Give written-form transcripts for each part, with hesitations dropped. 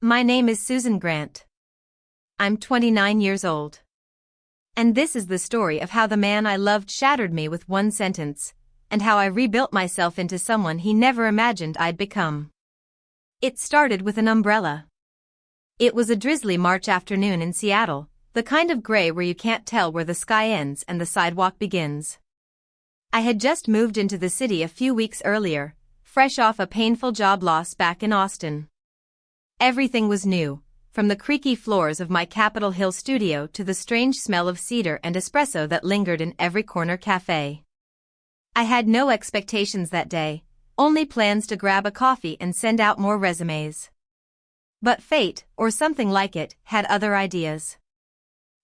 My name is Susan Grant. I'm 29 years old. And this is the story of how the man I loved shattered me with one sentence, and how I rebuilt myself into someone he never imagined I'd become. It started with an umbrella. It was a drizzly March afternoon in Seattle, the kind of gray where you can't tell where the sky ends and the sidewalk begins. I had just moved into the city a few weeks earlier, fresh off a painful job loss back in Austin. Everything was new, from the creaky floors of my Capitol Hill studio to the strange smell of cedar and espresso that lingered in every corner cafe. I had no expectations that day, only plans to grab a coffee and send out more resumes. But fate, or something like it, had other ideas.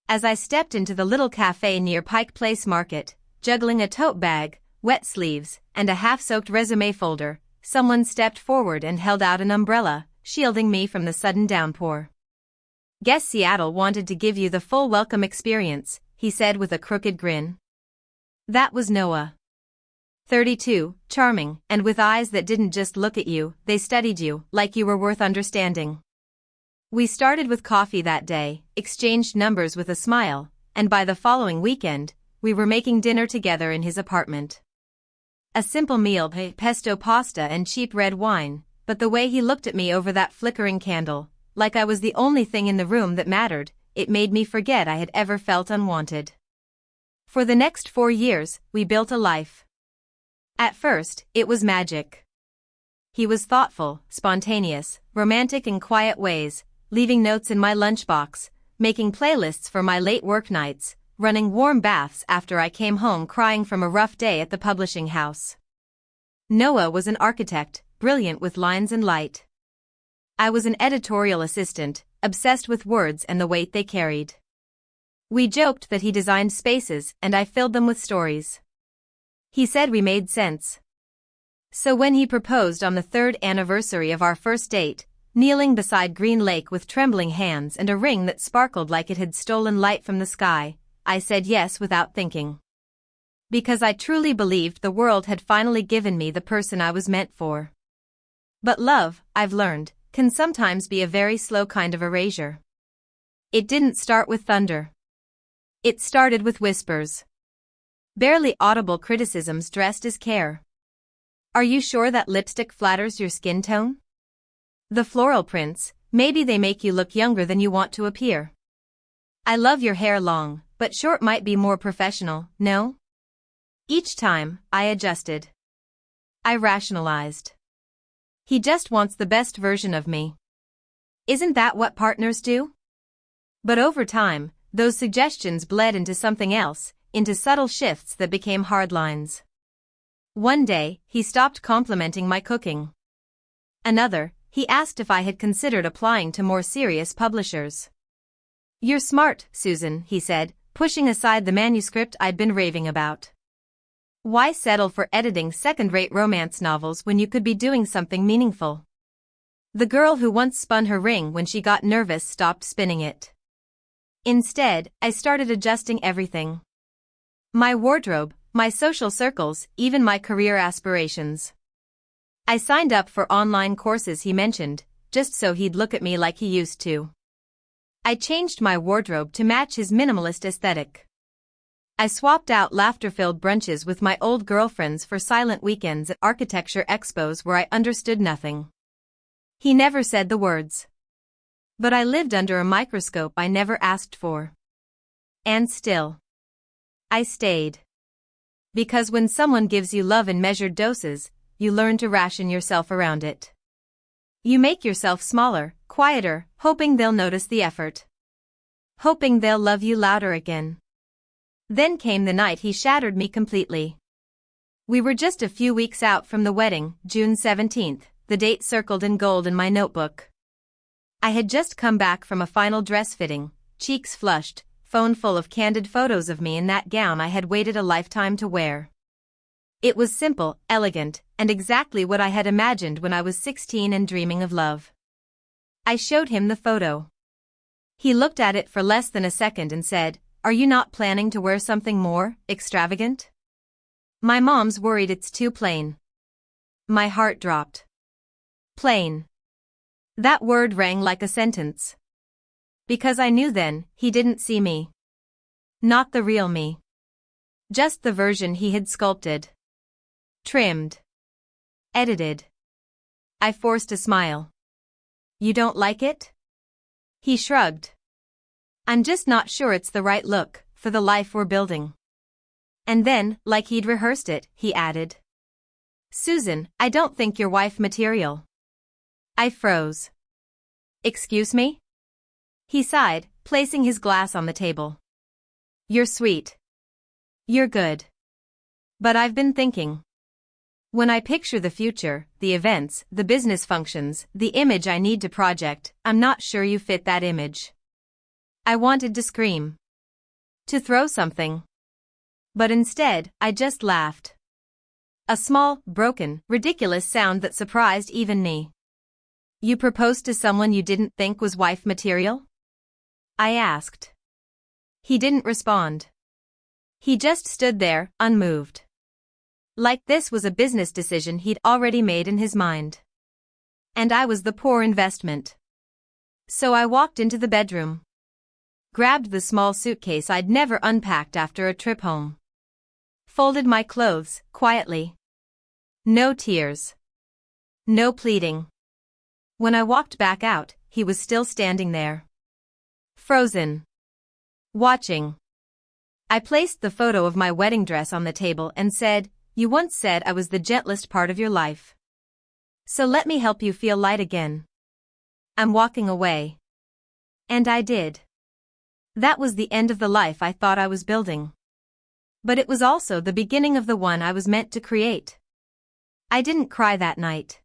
As I stepped into the little cafe near Pike Place Market, juggling a tote bag, wet sleeves, and a half-soaked resume folder, someone stepped forward and held out an umbrella, shielding me from the sudden downpour. "Guess Seattle wanted to give you the full welcome experience," he said with a crooked grin. That was Noah. 32, charming, and with eyes that didn't just look at you, they studied you, like you were worth understanding. We started with coffee that day, exchanged numbers with a smile, and by the following weekend, we were making dinner together in his apartment. A simple meal, pesto pasta and cheap red wine, but the way he looked at me over that flickering candle, like I was the only thing in the room that mattered, it made me forget I had ever felt unwanted. For the next 4 years, we built a life. At first, it was magic. He was thoughtful, spontaneous, romantic in quiet ways, leaving notes in my lunchbox, making playlists for my late work nights, running warm baths after I came home crying from a rough day at the publishing house. Noah was an architect, brilliant with lines and light. I was an editorial assistant, obsessed with words and the weight they carried. We joked that he designed spaces and I filled them with stories. He said we made sense. So when he proposed on the 3rd anniversary of our first date, kneeling beside Green Lake with trembling hands and a ring that sparkled like it had stolen light from the sky, I said yes without thinking. Because I truly believed the world had finally given me the person I was meant for. But love, I've learned, can sometimes be a very slow kind of erasure. It didn't start with thunder. It started with whispers. Barely audible criticisms dressed as care. "Are you sure that lipstick flatters your skin tone? The floral prints, maybe they make you look younger than you want to appear. I love your hair long, but short might be more professional, no?" Each time, I adjusted. I rationalized. He just wants the best version of me. Isn't that what partners do? But over time, those suggestions bled into something else, into subtle shifts that became hard lines. One day, he stopped complimenting my cooking. Another, he asked if I had considered applying to more serious publishers. "You're smart, Susan," he said, pushing aside the manuscript I'd been raving about. "Why settle for editing second-rate romance novels when you could be doing something meaningful?" The girl who once spun her ring when she got nervous stopped spinning it. Instead, I started adjusting everything. My wardrobe, my social circles, even my career aspirations. I signed up for online courses he mentioned, just so he'd look at me like he used to. I changed my wardrobe to match his minimalist aesthetic. I swapped out laughter-filled brunches with my old girlfriends for silent weekends at architecture expos where I understood nothing. He never said the words. But I lived under a microscope I never asked for. And still, I stayed. Because when someone gives you love in measured doses, you learn to ration yourself around it. You make yourself smaller, quieter, hoping they'll notice the effort. Hoping they'll love you louder again. Then came the night he shattered me completely. We were just a few weeks out from the wedding, June 17th, the date circled in gold in my notebook. I had just come back from a final dress fitting, cheeks flushed, phone full of candid photos of me in that gown I had waited a lifetime to wear. It was simple, elegant, and exactly what I had imagined when I was 16 and dreaming of love. I showed him the photo. He looked at it for less than a second and said, "Are you not planning to wear something more extravagant?" "My mom's worried it's too plain." My heart dropped. Plain. That word rang like a sentence. Because I knew then, he didn't see me. Not the real me. Just the version he had sculpted. Trimmed. Edited. I forced a smile. You don't like it? He shrugged. I'm just not sure it's the right look for the life we're building. And then, like he'd rehearsed it, he added. Susan, I don't think you're wife material. I froze. Excuse me? He sighed, placing his glass on the table. You're sweet. You're good. But I've been thinking. When I picture the future, the events, the business functions, the image I need to project, I'm not sure you fit that image. I wanted to scream. To throw something. But instead, I just laughed. A small, broken, ridiculous sound that surprised even me. You proposed to someone you didn't think was wife material? I asked. He didn't respond. He just stood there, unmoved. Like this was a business decision he'd already made in his mind. And I was the poor investment. So I walked into the bedroom. Grabbed the small suitcase I'd never unpacked after a trip home. Folded my clothes, quietly. No tears. No pleading. When I walked back out, he was still standing there. Frozen. Watching. I placed the photo of my wedding dress on the table and said, You once said I was the gentlest part of your life. So let me help you feel light again. I'm walking away. And I did. That was the end of the life I thought I was building. But it was also the beginning of the one I was meant to create. I didn't cry that night.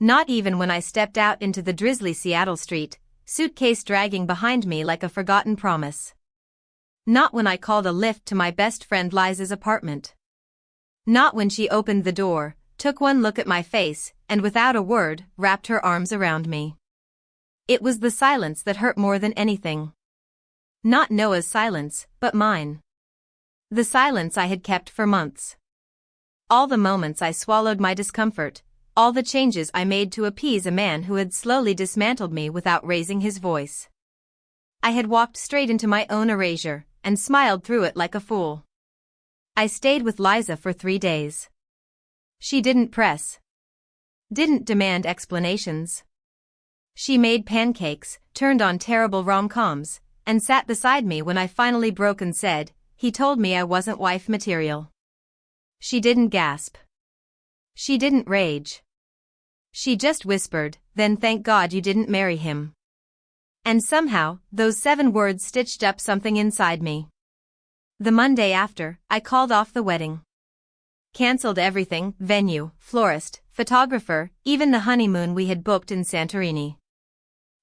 Not even when I stepped out into the drizzly Seattle street, suitcase dragging behind me like a forgotten promise. Not when I called a lift to my best friend Liza's apartment. Not when she opened the door, took one look at my face, and without a word, wrapped her arms around me. It was the silence that hurt more than anything. Not Noah's silence, but mine. The silence I had kept for months. All the moments I swallowed my discomfort, all the changes I made to appease a man who had slowly dismantled me without raising his voice. I had walked straight into my own erasure, and smiled through it like a fool. I stayed with Liza for 3 days. She didn't press. Didn't demand explanations. She made pancakes, turned on terrible rom-coms, and sat beside me when I finally broke and said, He told me I wasn't wife material. She didn't gasp. She didn't rage. She just whispered, Then thank God you didn't marry him. And somehow, those 7 words stitched up something inside me. The Monday after, I called off the wedding. Cancelled everything, venue, florist, photographer, even the honeymoon we had booked in Santorini.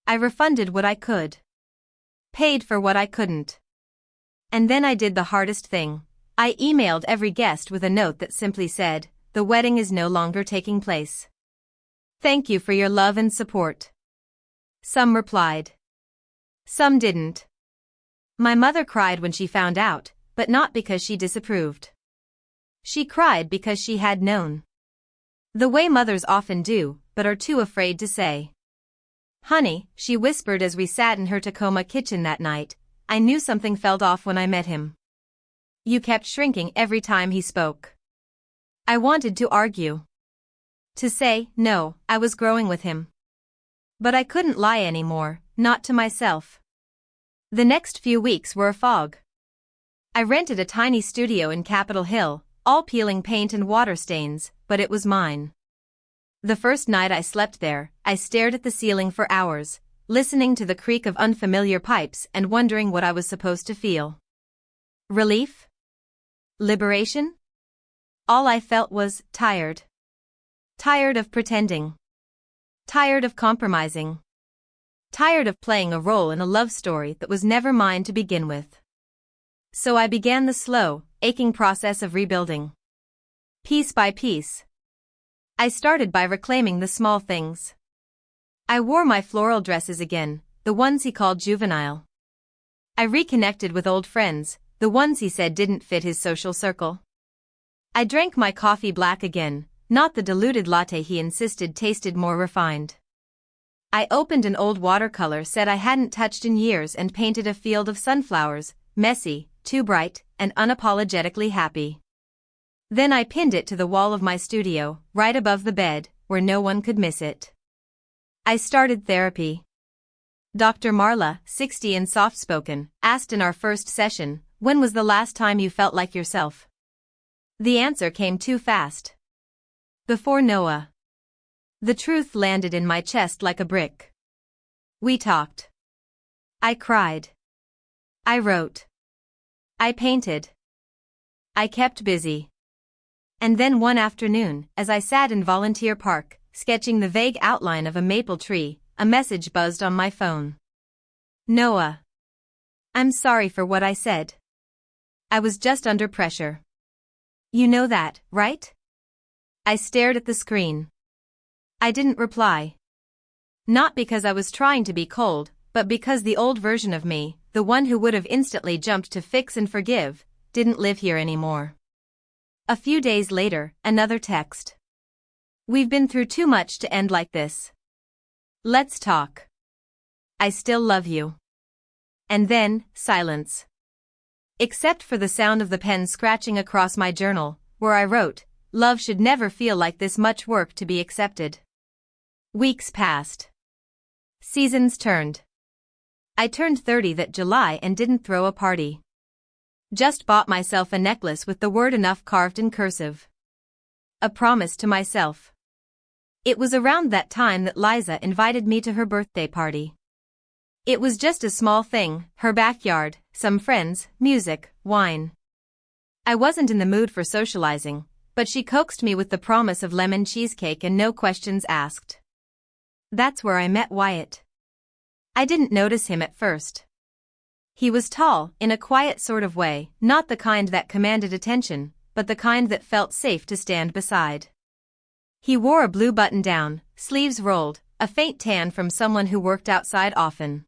I refunded what I could. Paid for what I couldn't. And then I did the hardest thing. I emailed every guest with a note that simply said, The wedding is no longer taking place. Thank you for your love and support. Some replied. Some didn't. My mother cried when she found out, but not because she disapproved. She cried because she had known. The way mothers often do, but are too afraid to say. Honey, she whispered as we sat in her Tacoma kitchen that night, I knew something felt off when I met him. You kept shrinking every time he spoke. I wanted to argue. To say, no, I was growing with him. But I couldn't lie anymore, not to myself. The next few weeks were a fog. I rented a tiny studio in Capitol Hill, all peeling paint and water stains, but it was mine. The first night I slept there, I stared at the ceiling for hours, listening to the creak of unfamiliar pipes and wondering what I was supposed to feel. Relief? Liberation? All I felt was tired. Tired of pretending. Tired of compromising. Tired of playing a role in a love story that was never mine to begin with. So I began the slow, aching process of rebuilding. Piece by piece. I started by reclaiming the small things. I wore my floral dresses again, the ones he called juvenile. I reconnected with old friends, the ones he said didn't fit his social circle. I drank my coffee black again, not the diluted latte he insisted tasted more refined. I opened an old watercolor set I hadn't touched in years and painted a field of sunflowers, messy, too bright, and unapologetically happy. Then I pinned it to the wall of my studio, right above the bed, where no one could miss it. I started therapy. Dr. Marla, 60 and soft-spoken, asked in our first session, "When was the last time you felt like yourself?" The answer came too fast. Before Noah. The truth landed in my chest like a brick. We talked. I cried. I wrote. I painted. I kept busy. And then one afternoon, as I sat in Volunteer Park, sketching the vague outline of a maple tree, a message buzzed on my phone. "Noah. I'm sorry for what I said. I was just under pressure. You know that, right?" I stared at the screen. I didn't reply. Not because I was trying to be cold, but because the old version of me, the one who would have instantly jumped to fix and forgive, didn't live here anymore. A few days later, another text. "We've been through too much to end like this. Let's talk. I still love you." And then, silence. Except for the sound of the pen scratching across my journal, where I wrote, "Love should never feel like this much work to be accepted." Weeks passed. Seasons turned. I turned 30 that July and didn't throw a party. Just bought myself a necklace with the word enough carved in cursive. A promise to myself. It was around that time that Liza invited me to her birthday party. It was just a small thing, her backyard, some friends, music, wine. I wasn't in the mood for socializing, but she coaxed me with the promise of lemon cheesecake and no questions asked. That's where I met Wyatt. I didn't notice him at first. He was tall, in a quiet sort of way, not the kind that commanded attention, but the kind that felt safe to stand beside. He wore a blue button-down, sleeves rolled, a faint tan from someone who worked outside often.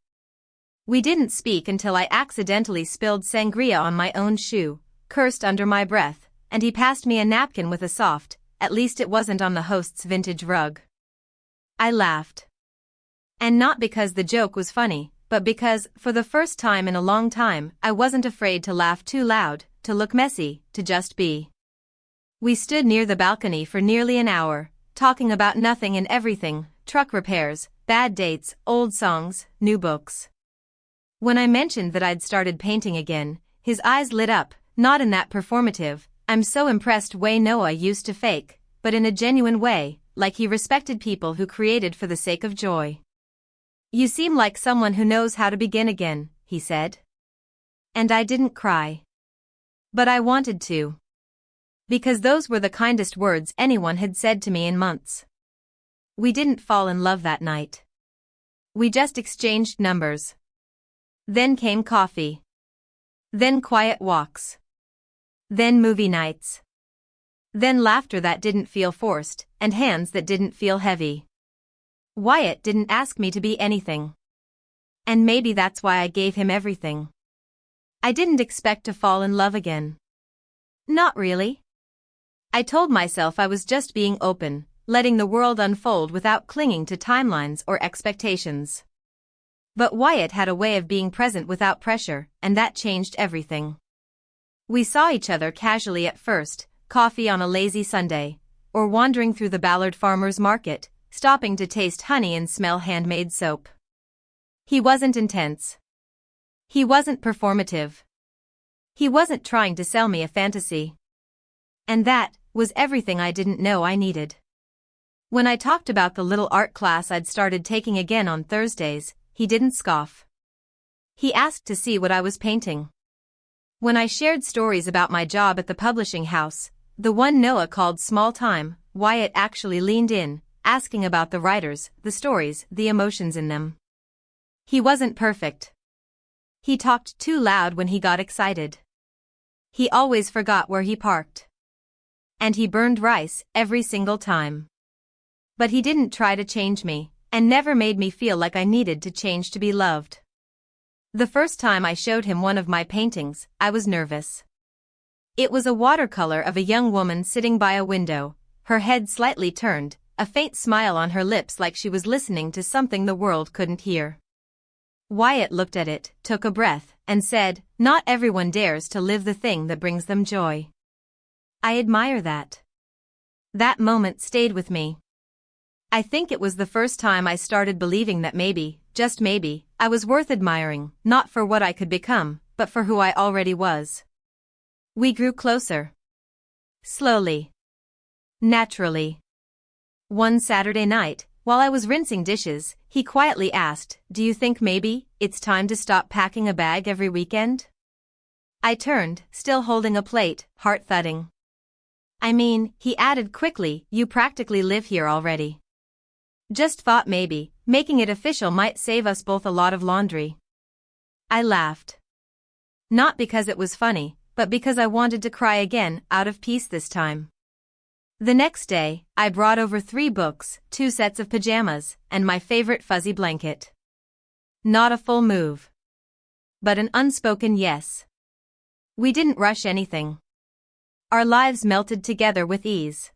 We didn't speak until I accidentally spilled sangria on my own shoe, cursed under my breath, and he passed me a napkin with a soft, "At least it wasn't on the host's vintage rug." I laughed. And not because the joke was funny, but because, for the first time in a long time, I wasn't afraid to laugh too loud, to look messy, to just be. We stood near the balcony for nearly an hour, talking about nothing and everything, truck repairs, bad dates, old songs, new books. When I mentioned that I'd started painting again, his eyes lit up, not in that performative, "I'm so impressed" way Noah used to fake, but in a genuine way, like he respected people who created for the sake of joy. "You seem like someone who knows how to begin again," he said. And I didn't cry. But I wanted to. Because those were the kindest words anyone had said to me in months. We didn't fall in love that night. We just exchanged numbers. Then came coffee. Then quiet walks. Then movie nights. Then laughter that didn't feel forced, and hands that didn't feel heavy. Wyatt didn't ask me to be anything. And maybe that's why I gave him everything. I didn't expect to fall in love again. Not really. I told myself I was just being open, letting the world unfold without clinging to timelines or expectations. But Wyatt had a way of being present without pressure, and that changed everything. We saw each other casually at first, coffee on a lazy Sunday, or wandering through the Ballard Farmers Market, stopping to taste honey and smell handmade soap. He wasn't intense. He wasn't performative. He wasn't trying to sell me a fantasy. And that was everything I didn't know I needed. When I talked about the little art class I'd started taking again on Thursdays, he didn't scoff. He asked to see what I was painting. When I shared stories about my job at the publishing house, the one Noah called small time, Wyatt actually leaned in, asking about the writers, the stories, the emotions in them. He wasn't perfect. He talked too loud when he got excited. He always forgot where he parked. And he burned rice every single time. But he didn't try to change me, and never made me feel like I needed to change to be loved. The first time I showed him one of my paintings, I was nervous. It was a watercolor of a young woman sitting by a window, her head slightly turned, a faint smile on her lips like she was listening to something the world couldn't hear. Wyatt looked at it, took a breath, and said, "Not everyone dares to live the thing that brings them joy." I admire that. That moment stayed with me. I think it was the first time I started believing that maybe, just maybe, I was worth admiring, not for what I could become, but for who I already was. We grew closer. Slowly. Naturally. One Saturday night, while I was rinsing dishes, he quietly asked, "Do you think maybe it's time to stop packing a bag every weekend?" I turned, still holding a plate, heart thudding. "I mean," he added quickly, "you practically live here already. Just thought maybe, making it official might save us both a lot of laundry." I laughed. Not because it was funny, but because I wanted to cry again, out of peace this time. The next day, I brought over 3 books, 2 sets of pajamas, and my favorite fuzzy blanket. Not a full move. But an unspoken yes. We didn't rush anything. Our lives melted together with ease.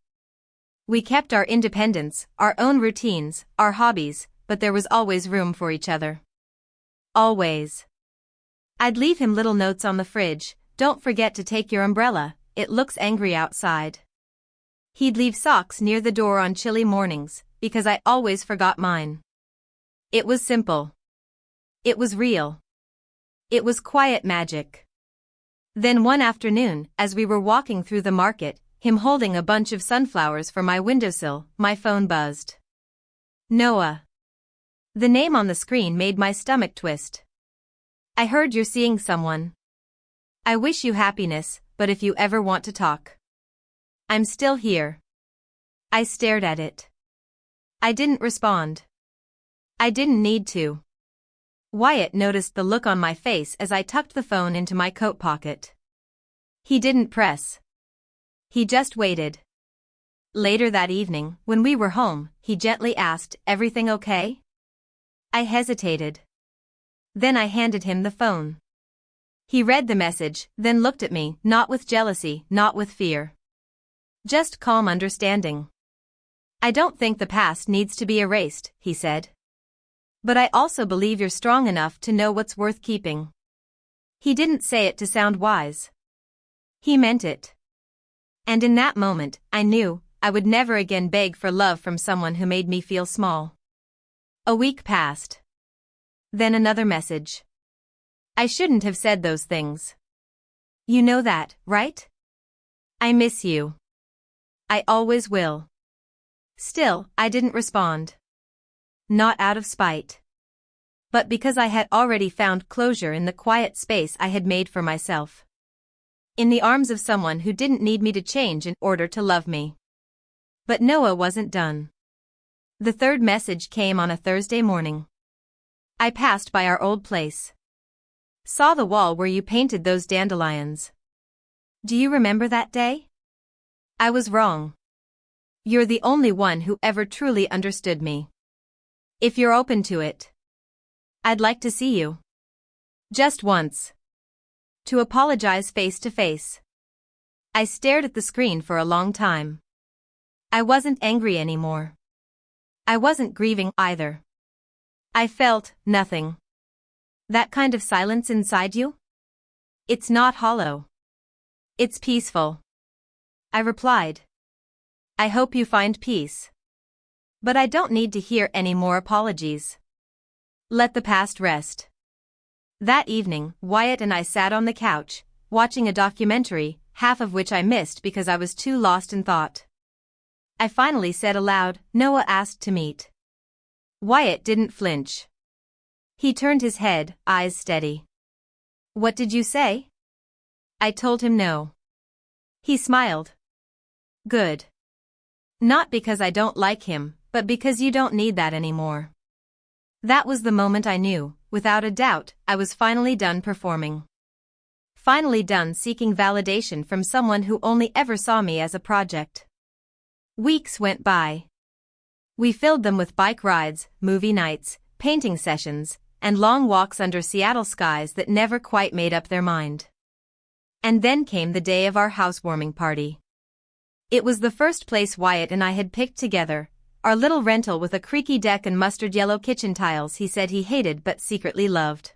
We kept our independence, our own routines, our hobbies, but there was always room for each other. Always. I'd leave him little notes on the fridge, "Don't forget to take your umbrella, it looks angry outside." He'd leave socks near the door on chilly mornings, because I always forgot mine. It was simple. It was real. It was quiet magic. Then one afternoon, as we were walking through the market, him holding a bunch of sunflowers for my windowsill, my phone buzzed. Noah. The name on the screen made my stomach twist. "I heard you're seeing someone. I wish you happiness, but if you ever want to talk. I'm still here." I stared at it. I didn't respond. I didn't need to. Wyatt noticed the look on my face as I tucked the phone into my coat pocket. He didn't press. He just waited. Later that evening, when we were home, he gently asked, "Everything okay?" I hesitated. Then I handed him the phone. He read the message, then looked at me, not with jealousy, not with fear. Just calm understanding. "I don't think the past needs to be erased," he said. "But I also believe you're strong enough to know what's worth keeping." He didn't say it to sound wise. He meant it. And in that moment, I knew I would never again beg for love from someone who made me feel small. A week passed. Then another message. "I shouldn't have said those things. You know that, right? I miss you. I always will." Still, I didn't respond. Not out of spite. But because I had already found closure in the quiet space I had made for myself. In the arms of someone who didn't need me to change in order to love me. But Noah wasn't done. The third message came on a Thursday morning. I passed by our old place. "Saw the wall where you painted those dandelions. Do you remember that day?" I was wrong. You're the only one who ever truly understood me. If you're open to it, I'd like to see you. Just once. To apologize face to face. I stared at the screen for a long time. I wasn't angry anymore. I wasn't grieving either. I felt nothing. That kind of silence inside you? It's not hollow. It's peaceful. I replied. "I hope you find peace. But I don't need to hear any more apologies. Let the past rest." That evening, Wyatt and I sat on the couch, watching a documentary, half of which I missed because I was too lost in thought. I finally said aloud, "Noah asked to meet." Wyatt didn't flinch. He turned his head, eyes steady. "What did you say?" I told him no. He smiled. "Good. Not because I don't like him, but because you don't need that anymore." That was the moment I knew, without a doubt, I was finally done performing. Finally done seeking validation from someone who only ever saw me as a project. Weeks went by. We filled them with bike rides, movie nights, painting sessions, and long walks under Seattle skies that never quite made up their mind. And then came the day of our housewarming party. It was the first place Wyatt and I had picked together, our little rental with a creaky deck and mustard yellow kitchen tiles he said he hated but secretly loved.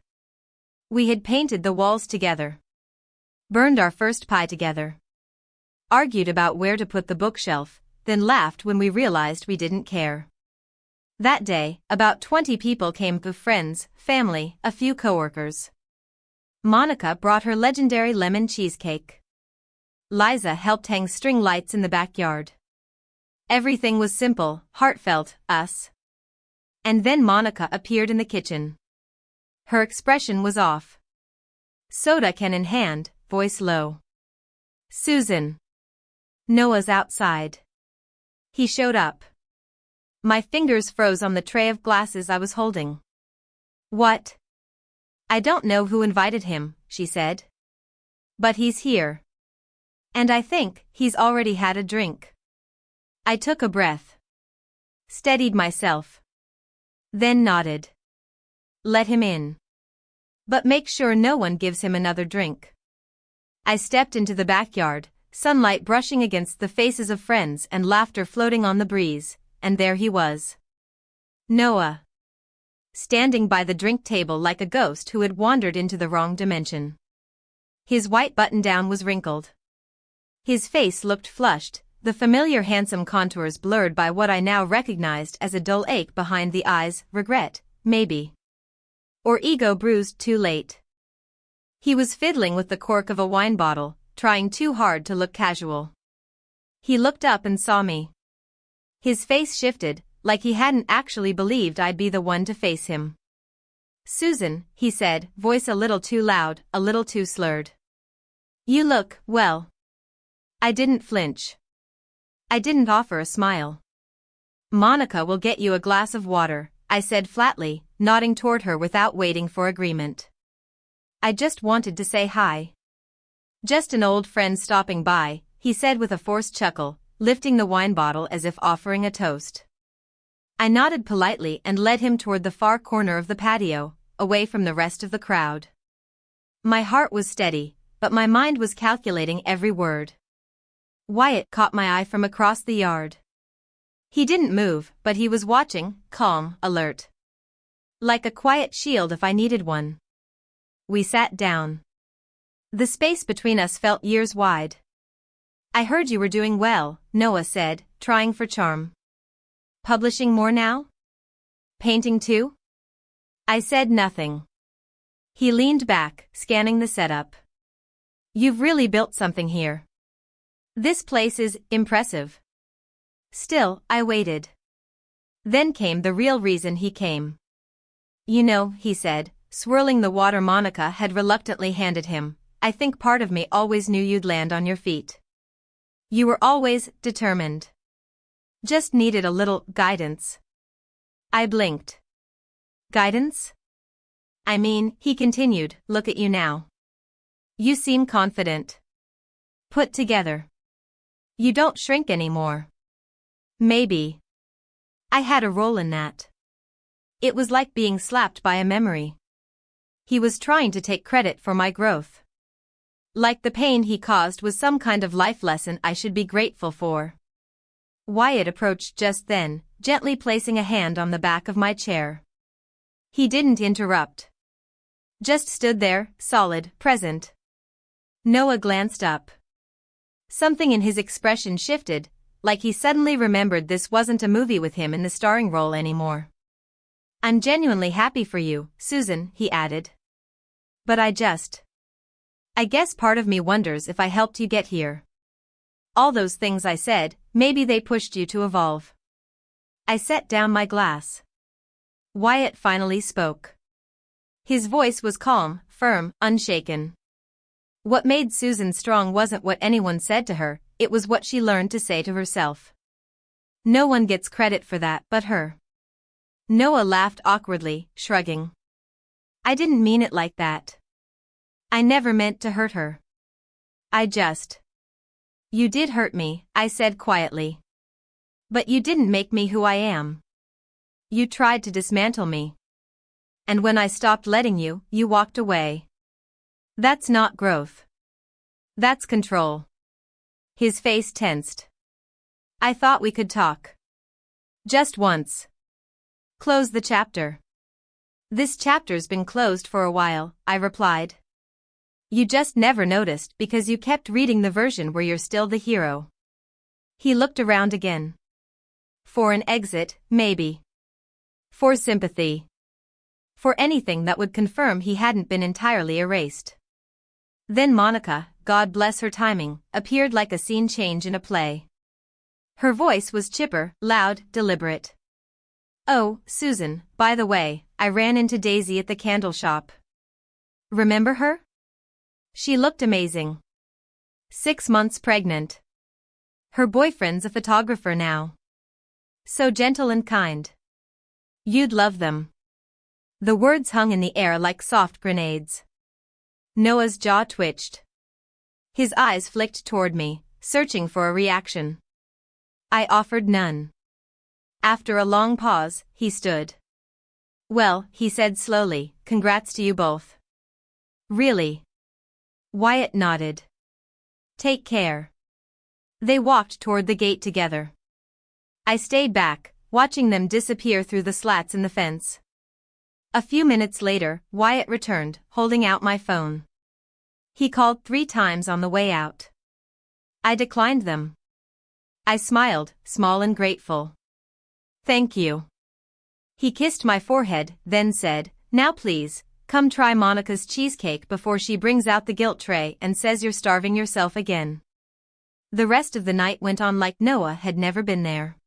We had painted the walls together. Burned our first pie together. Argued about where to put the bookshelf, then laughed when we realized we didn't care. That day, about 20 people came with friends, family, a few coworkers. Monica brought her legendary lemon cheesecake. Liza helped hang string lights in the backyard. Everything was simple, heartfelt, us. And then Monica appeared in the kitchen. Her expression was off. Soda can in hand, voice low. Susan. Noah's outside. He showed up. My fingers froze on the tray of glasses I was holding. What? I don't know who invited him, she said. But he's here. And I think he's already had a drink. I took a breath. Steadied myself. Then nodded. Let him in. But make sure no one gives him another drink. I stepped into the backyard, sunlight brushing against the faces of friends and laughter floating on the breeze, and there he was. Noah. Standing by the drink table like a ghost who had wandered into the wrong dimension. His white button-down was wrinkled. His face looked flushed, the familiar handsome contours blurred by what I now recognized as a dull ache behind the eyes, regret, maybe. Or ego bruised too late. He was fiddling with the cork of a wine bottle, trying too hard to look casual. He looked up and saw me. His face shifted, like he hadn't actually believed I'd be the one to face him. Susan, he said, voice a little too loud, a little too slurred. You look, well. I didn't flinch. I didn't offer a smile. Monica will get you a glass of water, I said flatly, nodding toward her without waiting for agreement. I just wanted to say hi. Just an old friend stopping by, he said with a forced chuckle, lifting the wine bottle as if offering a toast. I nodded politely and led him toward the far corner of the patio, away from the rest of the crowd. My heart was steady, but my mind was calculating every word. Wyatt caught my eye from across the yard. He didn't move, but he was watching, calm, alert. Like a quiet shield if I needed one. We sat down. The space between us felt years wide. I heard you were doing well, Noah said, trying for charm. Publishing more now? Painting too? I said nothing. He leaned back, scanning the setup. You've really built something here. This place is impressive. Still, I waited. Then came the real reason he came. You know, he said, swirling the water Monica had reluctantly handed him, I think part of me always knew you'd land on your feet. You were always determined. Just needed a little guidance. I blinked. Guidance? I mean, he continued, look at you now. You seem confident. Put together. You don't shrink anymore. Maybe. I had a role in that. It was like being slapped by a memory. He was trying to take credit for my growth. Like the pain he caused was some kind of life lesson I should be grateful for. Wyatt approached just then, gently placing a hand on the back of my chair. He didn't interrupt. Just stood there, solid, present. Noah glanced up. Something in his expression shifted, like he suddenly remembered this wasn't a movie with him in the starring role anymore. I'm genuinely happy for you, Susan, he added. But I guess part of me wonders if I helped you get here. All those things I said, maybe they pushed you to evolve. I set down my glass. Wyatt finally spoke. His voice was calm, firm, unshaken. What made Susan strong wasn't what anyone said to her, it was what she learned to say to herself. No one gets credit for that but her. Noah laughed awkwardly, shrugging. I didn't mean it like that. I never meant to hurt her. You did hurt me, I said quietly. But you didn't make me who I am. You tried to dismantle me. And when I stopped letting you, you walked away. That's not growth. That's control. His face tensed. I thought we could talk. Just once. Close the chapter. This chapter's been closed for a while, I replied. You just never noticed because you kept reading the version where you're still the hero. He looked around again. For an exit, maybe. For sympathy. For anything that would confirm he hadn't been entirely erased. Then Monica, God bless her timing, appeared like a scene change in a play. Her voice was chipper, loud, deliberate. Oh, Susan, by the way, I ran into Daisy at the candle shop. Remember her? She looked amazing. 6 months pregnant. Her boyfriend's a photographer now. So gentle and kind. You'd love them. The words hung in the air like soft grenades. Noah's jaw twitched. His eyes flicked toward me, searching for a reaction. I offered none. After a long pause, he stood. Well, he said slowly, congrats to you both. Really? Wyatt nodded. Take care. They walked toward the gate together. I stayed back, watching them disappear through the slats in the fence. A few minutes later, Wyatt returned, holding out my phone. He called 3 times on the way out. I declined them. I smiled, small and grateful. Thank you. He kissed my forehead, then said, now please, come try Monica's cheesecake before she brings out the guilt tray and says you're starving yourself again. The rest of the night went on like Noah had never been there.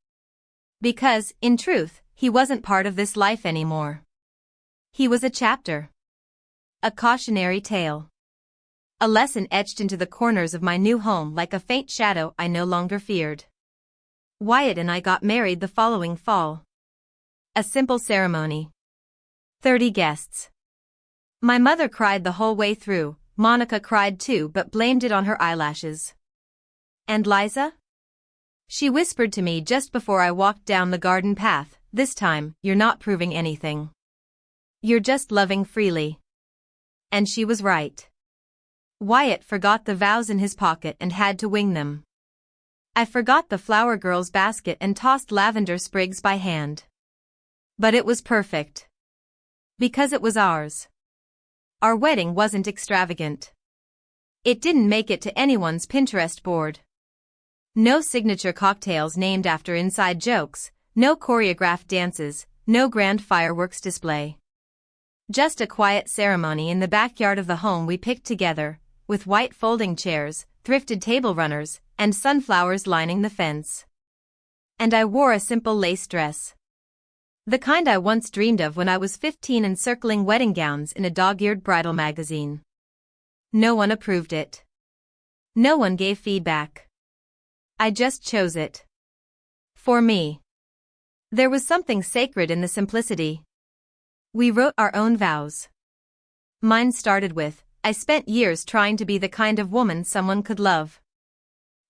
Because, in truth, he wasn't part of this life anymore. He was a chapter. A cautionary tale. A lesson etched into the corners of my new home like a faint shadow I no longer feared. Wyatt and I got married the following fall. A simple ceremony. 30 guests. My mother cried the whole way through, Monica cried too but blamed it on her eyelashes. And Liza? She whispered to me just before I walked down the garden path, this time, you're not proving anything. You're just loving freely. And she was right. Wyatt forgot the vows in his pocket and had to wing them. I forgot the flower girl's basket and tossed lavender sprigs by hand. But it was perfect. Because it was ours. Our wedding wasn't extravagant. It didn't make it to anyone's Pinterest board. No signature cocktails named after inside jokes, no choreographed dances, no grand fireworks display. Just a quiet ceremony in the backyard of the home we picked together, with white folding chairs, thrifted table runners, and sunflowers lining the fence. And I wore a simple lace dress. The kind I once dreamed of when I was 15 and circling wedding gowns in a dog-eared bridal magazine. No one approved it. No one gave feedback. I just chose it. For me. There was something sacred in the simplicity. We wrote our own vows. Mine started with, I spent years trying to be the kind of woman someone could love.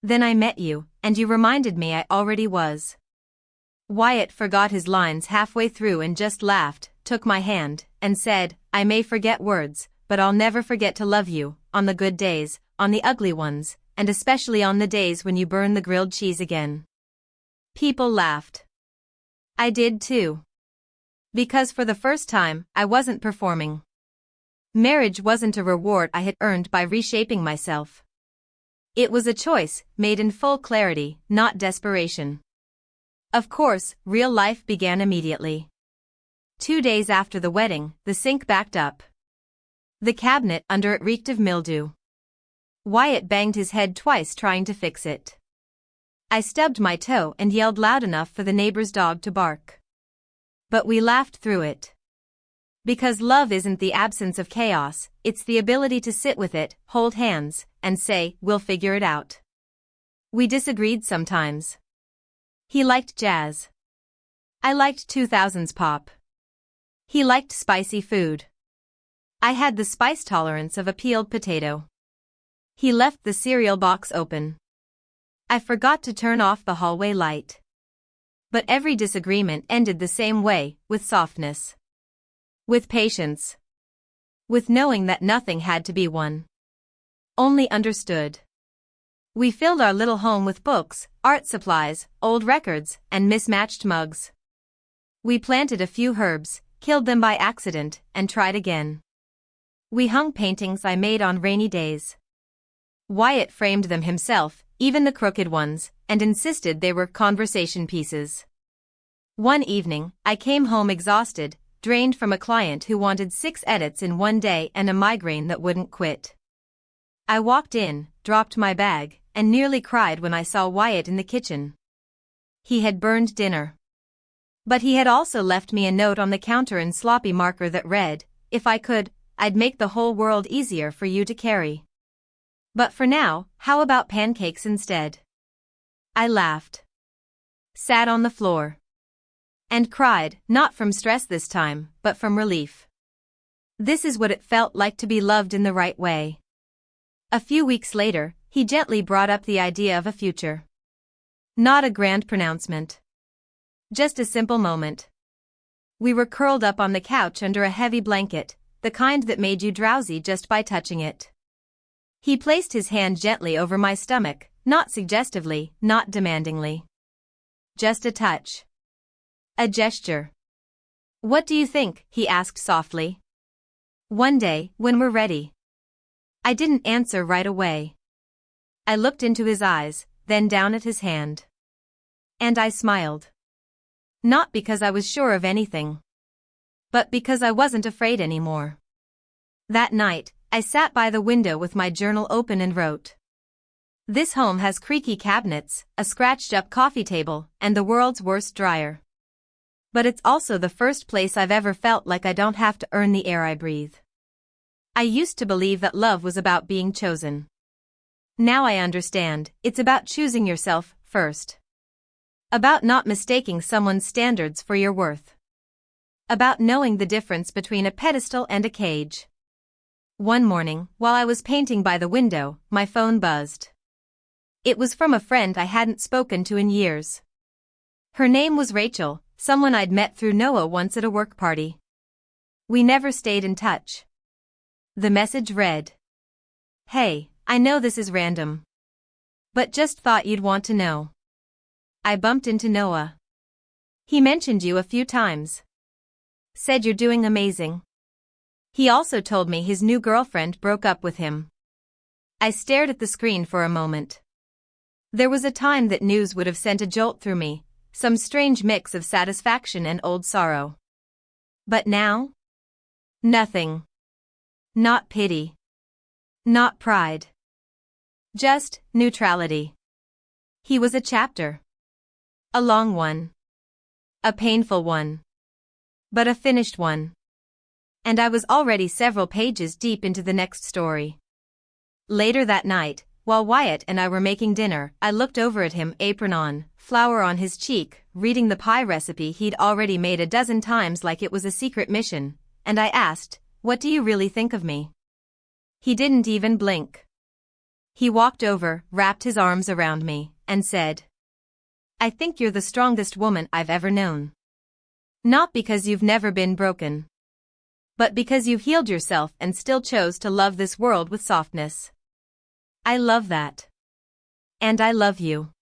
Then I met you, and you reminded me I already was. Wyatt forgot his lines halfway through and just laughed, took my hand, and said, I may forget words, but I'll never forget to love you, on the good days, on the ugly ones, and especially on the days when you burn the grilled cheese again. People laughed. I did too. Because for the first time, I wasn't performing. Marriage wasn't a reward I had earned by reshaping myself. It was a choice, made in full clarity, not desperation. Of course, real life began immediately. 2 days after the wedding, the sink backed up. The cabinet under it reeked of mildew. Wyatt banged his head twice trying to fix it. I stubbed my toe and yelled loud enough for the neighbor's dog to bark. But we laughed through it. Because love isn't the absence of chaos, it's the ability to sit with it, hold hands, and say, we'll figure it out. We disagreed sometimes. He liked jazz. I liked 2000s pop. He liked spicy food. I had the spice tolerance of a peeled potato. He left the cereal box open. I forgot to turn off the hallway light. But every disagreement ended the same way, with softness. With patience. With knowing that nothing had to be won. Only understood. We filled our little home with books, art supplies, old records, and mismatched mugs. We planted a few herbs, killed them by accident, and tried again. We hung paintings I made on rainy days. Wyatt framed them himself, even the crooked ones, and insisted they were conversation pieces. One evening, I came home exhausted, drained from a client who wanted 6 edits in one day and a migraine that wouldn't quit. I walked in, dropped my bag, and nearly cried when I saw Wyatt in the kitchen. He had burned dinner. But he had also left me a note on the counter in sloppy marker that read, "If I could, I'd make the whole world easier for you to carry. But for now, how about pancakes instead?" I laughed. Sat on the floor. And cried, not from stress this time, but from relief. This is what it felt like to be loved in the right way. A few weeks later, he gently brought up the idea of a future. Not a grand pronouncement. Just a simple moment. We were curled up on the couch under a heavy blanket, the kind that made you drowsy just by touching it. He placed his hand gently over my stomach, not suggestively, not demandingly. Just a touch. A gesture. "What do you think?" he asked softly. "One day, when we're ready." I didn't answer right away. I looked into his eyes, then down at his hand. And I smiled. Not because I was sure of anything, but because I wasn't afraid anymore. That night, I sat by the window with my journal open and wrote. "This home has creaky cabinets, a scratched-up coffee table, and the world's worst dryer. But it's also the first place I've ever felt like I don't have to earn the air I breathe." I used to believe that love was about being chosen. Now I understand, it's about choosing yourself first. About not mistaking someone's standards for your worth. About knowing the difference between a pedestal and a cage. One morning, while I was painting by the window, my phone buzzed. It was from a friend I hadn't spoken to in years. Her name was Rachel, someone I'd met through Noah once at a work party. We never stayed in touch. The message read, "Hey, I know this is random, but just thought you'd want to know. I bumped into Noah. He mentioned you a few times. Said you're doing amazing. He also told me his new girlfriend broke up with him." I stared at the screen for a moment. There was a time that news would have sent a jolt through me, some strange mix of satisfaction and old sorrow. But now? Nothing. Not pity. Not pride. Just neutrality. He was a chapter. A long one. A painful one. But a finished one. And I was already several pages deep into the next story. Later that night, while Wyatt and I were making dinner, I looked over at him, apron on, flour on his cheek, reading the pie recipe he'd already made a dozen times like it was a secret mission, and I asked, "What do you really think of me?" He didn't even blink. He walked over, wrapped his arms around me, and said, "I think you're the strongest woman I've ever known. Not because you've never been broken, but because you've healed yourself and still chose to love this world with softness. I love that. And I love you."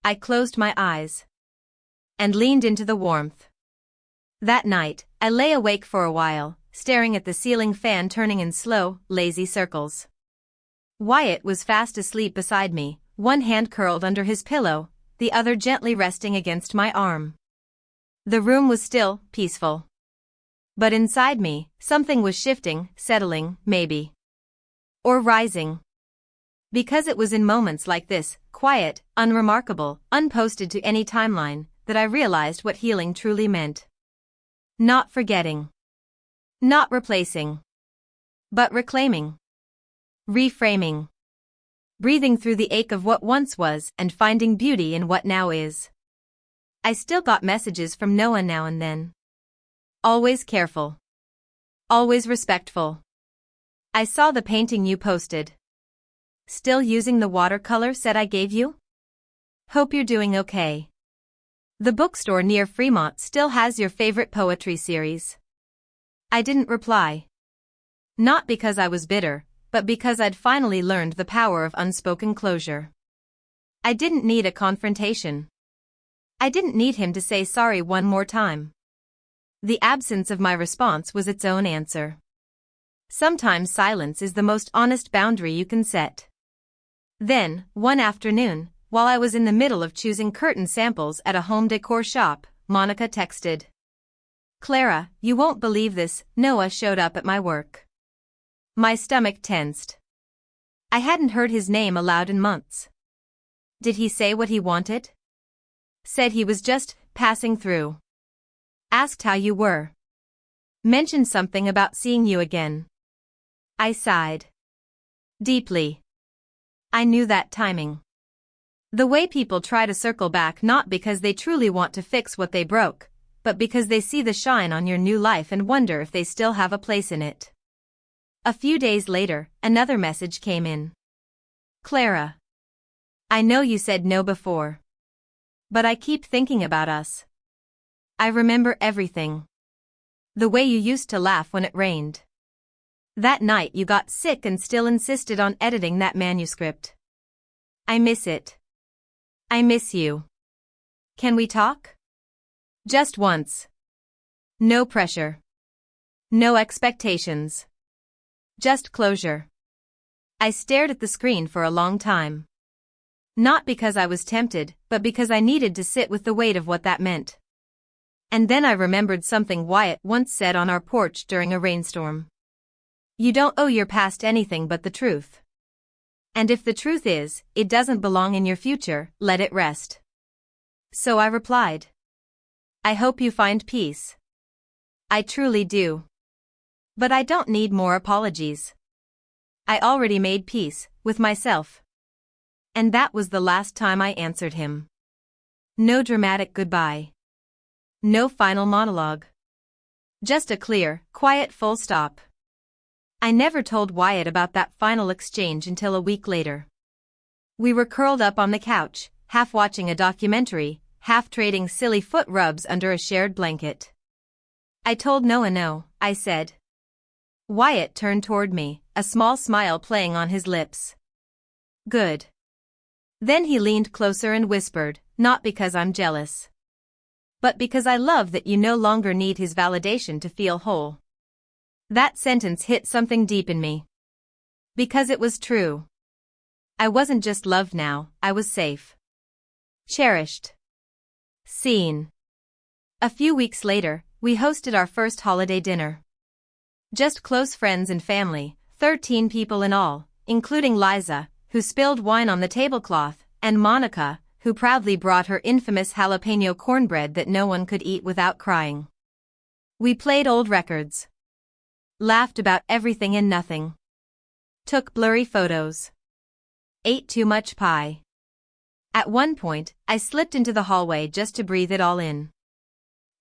I closed my eyes and leaned into the warmth. That night, I lay awake for a while, staring at the ceiling fan turning in slow, lazy circles. Wyatt was fast asleep beside me, one hand curled under his pillow, the other gently resting against my arm. The room was still, peaceful. But inside me, something was shifting, settling, maybe. Or rising. Because it was in moments like this, quiet, unremarkable, unposted to any timeline, that I realized what healing truly meant. Not forgetting. Not replacing. But reclaiming. Reframing. Breathing through the ache of what once was and finding beauty in what now is. I still got messages from Noah now and then. Always careful. Always respectful. I saw the painting you posted. Still using the watercolor set I gave you? Hope you're doing okay. The bookstore near Fremont still has your favorite poetry series. I didn't reply. Not because I was bitter, but because I'd finally learned the power of unspoken closure. I didn't need a confrontation. I didn't need him to say sorry one more time. The absence of my response was its own answer. Sometimes silence is the most honest boundary you can set. Then, one afternoon, while I was in the middle of choosing curtain samples at a home decor shop, Monica texted. "Clara, you won't believe this, Noah showed up at my work." My stomach tensed. I hadn't heard his name aloud in months. Did he say what he wanted? Said he was just passing through. Asked how you were. Mentioned something about seeing you again. I sighed. Deeply. I knew that timing. The way people try to circle back not because they truly want to fix what they broke, but because they see the shine on your new life and wonder if they still have a place in it. A few days later, another message came in. Clara. I know you said no before. But I keep thinking about us. I remember everything. The way you used to laugh when it rained. That night you got sick and still insisted on editing that manuscript. I miss it. I miss you. Can we talk? Just once. No pressure. No expectations. Just closure. I stared at the screen for a long time. Not because I was tempted, but because I needed to sit with the weight of what that meant. And then I remembered something Wyatt once said on our porch during a rainstorm. You don't owe your past anything but the truth. And if the truth is, it doesn't belong in your future, let it rest. So I replied. I hope you find peace. I truly do. But I don't need more apologies. I already made peace with myself. And that was the last time I answered him. No dramatic goodbye. No final monologue. Just a clear, quiet full stop. I never told Wyatt about that final exchange until a week later. We were curled up on the couch, half watching a documentary, half trading silly foot rubs under a shared blanket. I told Noah no, I said. Wyatt turned toward me, a small smile playing on his lips. Good. Then he leaned closer and whispered, not because I'm jealous. But because I love that you no longer need his validation to feel whole. That sentence hit something deep in me. Because it was true. I wasn't just loved now, I was safe. Cherished. Seen. A few weeks later, we hosted our first holiday dinner. Just close friends and family, 13 people in all, including Liza, who spilled wine on the tablecloth, and Monica, who proudly brought her infamous jalapeno cornbread that no one could eat without crying. We played old records. Laughed about everything and nothing. Took blurry photos. Ate too much pie. At one point, I slipped into the hallway just to breathe it all in.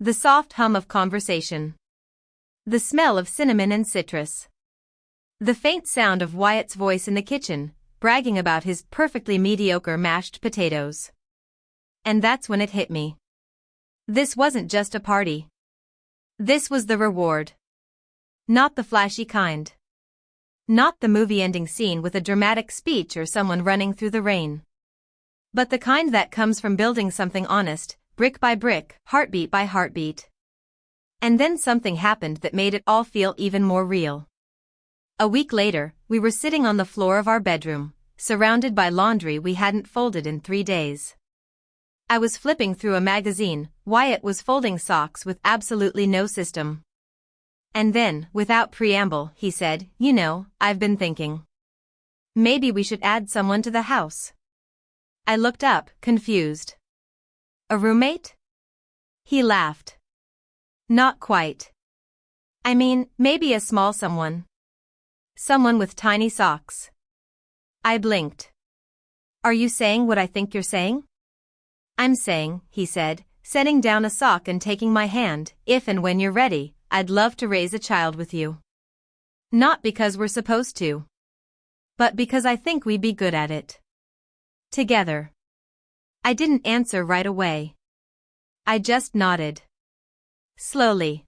The soft hum of conversation. The smell of cinnamon and citrus. The faint sound of Wyatt's voice in the kitchen, bragging about his perfectly mediocre mashed potatoes. And that's when it hit me. This wasn't just a party. This was the reward. Not the flashy kind. Not the movie-ending scene with a dramatic speech or someone running through the rain. But the kind that comes from building something honest, brick by brick, heartbeat by heartbeat. And then something happened that made it all feel even more real. A week later, we were sitting on the floor of our bedroom, surrounded by laundry we hadn't folded in 3 days. I was flipping through a magazine, Wyatt was folding socks with absolutely no system. And then, without preamble, he said, you know, I've been thinking. Maybe we should add someone to the house. I looked up, confused. A roommate? He laughed. Not quite. I mean, maybe a small someone. Someone with tiny socks. I blinked. Are you saying what I think you're saying? I'm saying, he said, setting down a sock and taking my hand, if and when you're ready, I'd love to raise a child with you. Not because we're supposed to. But because I think we'd be good at it. Together. I didn't answer right away. I just nodded. Slowly.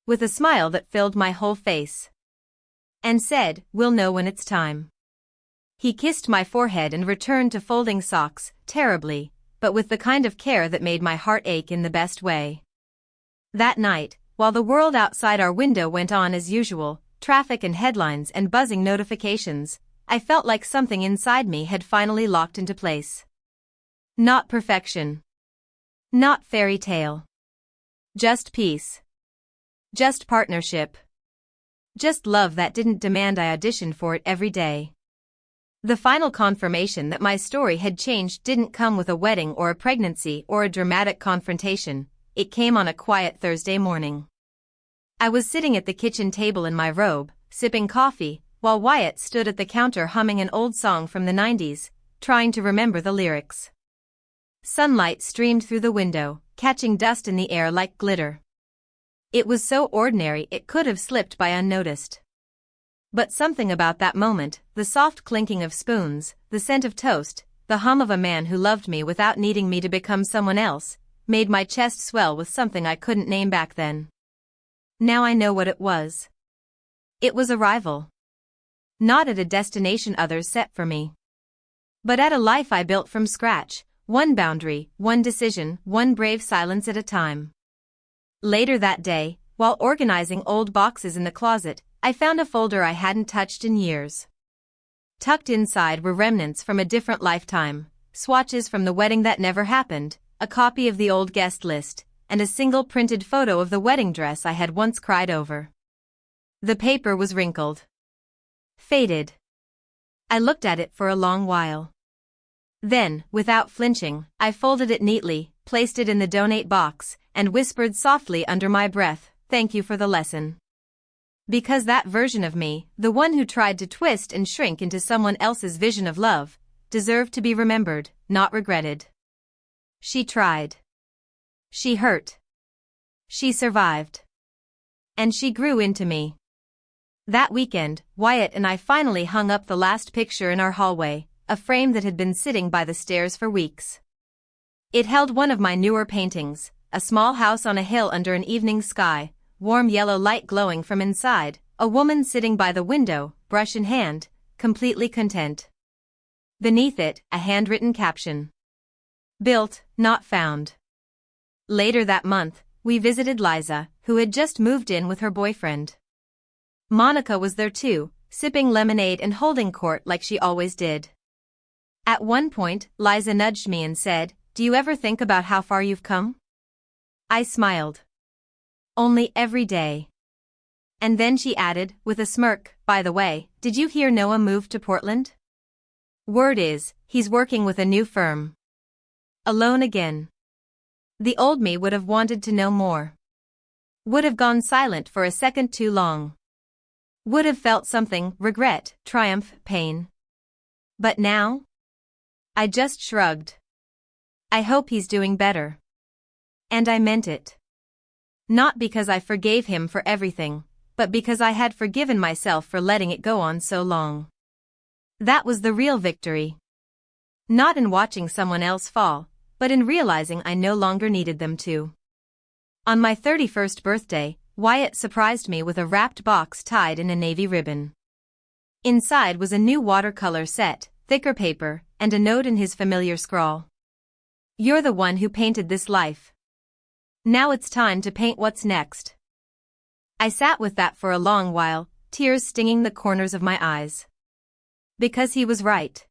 With a smile that filled my whole face. And said, we'll know when it's time. He kissed my forehead and returned to folding socks, terribly, but with the kind of care that made my heart ache in the best way. That night, while the world outside our window went on as usual, traffic and headlines and buzzing notifications, I felt like something inside me had finally locked into place. Not perfection. Not fairy tale. Just peace. Just partnership. Just love that didn't demand I audition for it every day. The final confirmation that my story had changed didn't come with a wedding or a pregnancy or a dramatic confrontation, it came on a quiet Thursday morning. I was sitting at the kitchen table in my robe, sipping coffee, while Wyatt stood at the counter humming an old song from the 90s, trying to remember the lyrics. Sunlight streamed through the window, catching dust in the air like glitter. It was so ordinary it could have slipped by unnoticed. But something about that moment, the soft clinking of spoons, the scent of toast, the hum of a man who loved me without needing me to become someone else, made my chest swell with something I couldn't name back then. Now I know what it was. It was arrival. Not at a destination others set for me, but at a life I built from scratch, one boundary, one decision, one brave silence at a time. Later that day, while organizing old boxes in the closet, I found a folder I hadn't touched in years. Tucked inside were remnants from a different lifetime, swatches from the wedding that never happened, a copy of the old guest list, and a single printed photo of the wedding dress I had once cried over. The paper was wrinkled. Faded. I looked at it for a long while. Then, without flinching, I folded it neatly, placed it in the donate box, and whispered softly under my breath, "Thank you for the lesson." Because that version of me, the one who tried to twist and shrink into someone else's vision of love, deserved to be remembered, not regretted. She tried. She hurt. She survived. And she grew into me. That weekend, Wyatt and I finally hung up the last picture in our hallway, a frame that had been sitting by the stairs for weeks. It held one of my newer paintings, a small house on a hill under an evening sky, warm yellow light glowing from inside, a woman sitting by the window, brush in hand, completely content. Beneath it, a handwritten caption. Built, not found. Later that month, we visited Liza, who had just moved in with her boyfriend. Monica was there too, sipping lemonade and holding court like she always did. At one point, Liza nudged me and said, "Do you ever think about how far you've come?" I smiled. Only every day. And then she added, with a smirk, "By the way, did you hear Noah moved to Portland? Word is, he's working with a new firm." Alone again. The old me would have wanted to know more. Would have gone silent for a second too long. Would have felt something, regret, triumph, pain. But now? I just shrugged. I hope he's doing better. And I meant it. Not because I forgave him for everything, but because I had forgiven myself for letting it go on so long. That was the real victory. Not in watching someone else fall, but in realizing I no longer needed them to. On my 31st birthday, Wyatt surprised me with a wrapped box tied in a navy ribbon. Inside was a new watercolor set, thicker paper, and a note in his familiar scrawl. "You're the one who painted this life. Now it's time to paint what's next." I sat with that for a long while, tears stinging the corners of my eyes. Because he was right.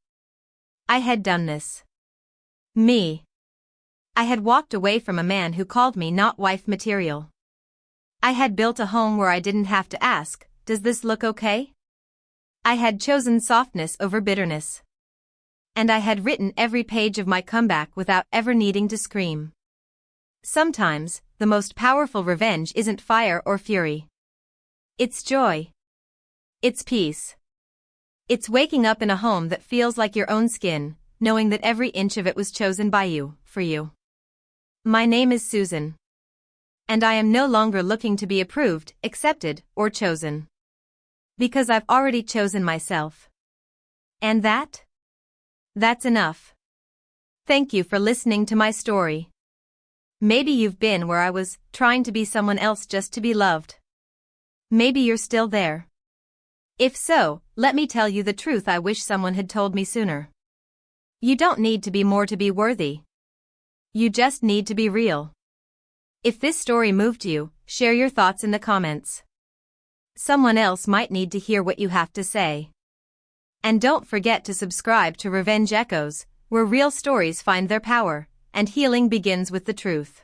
I had done this. Me. I had walked away from a man who called me not wife material. I had built a home where I didn't have to ask, "Does this look okay?" I had chosen softness over bitterness. And I had written every page of my comeback without ever needing to scream. Sometimes, the most powerful revenge isn't fire or fury. It's joy. It's peace. It's waking up in a home that feels like your own skin, knowing that every inch of it was chosen by you, for you. My name is Susan. And I am no longer looking to be approved, accepted, or chosen. Because I've already chosen myself. And that's enough. Thank you for listening to my story. Maybe you've been where I was, trying to be someone else just to be loved. Maybe you're still there. If so, let me tell you the truth I wish someone had told me sooner. You don't need to be more to be worthy. You just need to be real. If this story moved you, share your thoughts in the comments. Someone else might need to hear what you have to say. And don't forget to subscribe to Revenge Echoes, where real stories find their power, and healing begins with the truth.